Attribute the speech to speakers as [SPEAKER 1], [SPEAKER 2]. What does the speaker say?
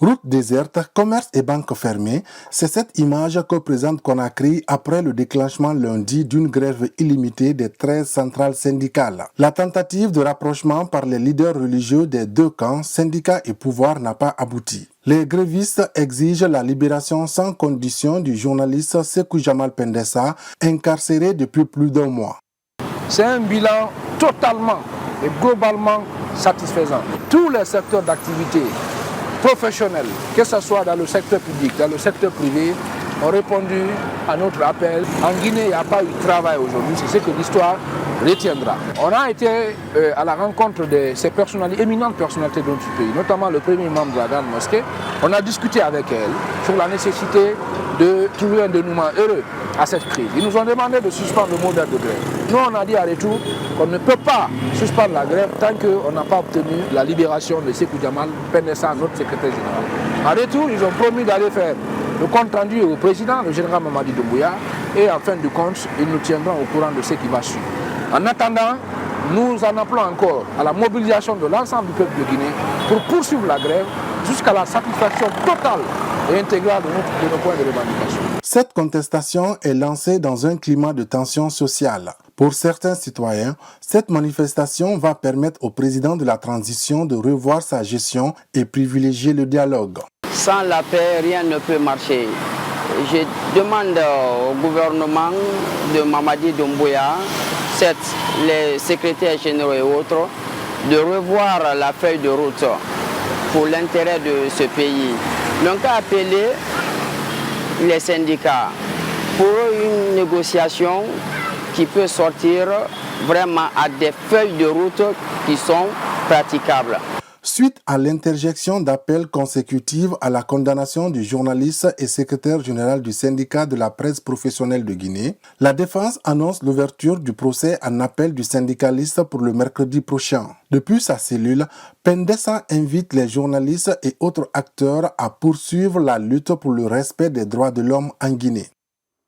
[SPEAKER 1] Routes désertes, commerces et banques fermées, c'est cette image que présente Conakry après le déclenchement lundi d'une grève illimitée des 13 centrales syndicales. La tentative de rapprochement par les leaders religieux des deux camps, syndicats et pouvoir, n'a pas abouti. Les grévistes exigent la libération sans condition du journaliste Sékou Jamal Pendessa, incarcéré depuis plus d'1 mois.
[SPEAKER 2] C'est un bilan totalement et globalement satisfaisant. Tous les secteurs d'activité professionnels, que ce soit dans le secteur public, dans le secteur privé, ont répondu à notre appel. En Guinée, il n'y a pas eu de travail aujourd'hui, c'est ce que l'histoire retiendra. On a été à la rencontre de ces éminentes personnalités de notre pays, notamment le premier membre de la Grande Mosquée. On a discuté avec elles sur la nécessité de trouver un dénouement heureux à cette crise. Ils nous ont demandé de suspendre le modèle de grève. Nous, on a dit à retour qu'on ne peut pas suspendre la grève tant qu'on n'a pas obtenu la libération de Sékou Jamal Pendessa, notre secrétaire général. En retour, ils ont promis d'aller faire le compte rendu au président, le général Mamadi Doumbouya, et en fin de compte, ils nous tiendront au courant de ce qui va suivre. En attendant, nous en appelons encore à la mobilisation de l'ensemble du peuple de Guinée pour poursuivre la grève jusqu'à la satisfaction totale et intégrale de nos points de revendication.
[SPEAKER 1] Cette contestation est lancée dans un climat de tension sociale. Pour certains citoyens, cette manifestation va permettre au président de la transition de revoir sa gestion et privilégier le dialogue.
[SPEAKER 3] Sans la paix, rien ne peut marcher. Je demande au gouvernement de Mamadi Doumbouya, les secrétaires généraux et autres, de revoir la feuille de route pour l'intérêt de ce pays. Donc à appeler les syndicats pour une négociation qui peut sortir vraiment à des feuilles de route qui sont praticables.
[SPEAKER 1] Suite à l'interjection d'appels consécutifs à la condamnation du journaliste et secrétaire général du syndicat de la presse professionnelle de Guinée, la défense annonce l'ouverture du procès en appel du syndicaliste pour le mercredi prochain. Depuis sa cellule, Pendessa invite les journalistes et autres acteurs à poursuivre la lutte pour le respect des droits de l'homme en Guinée.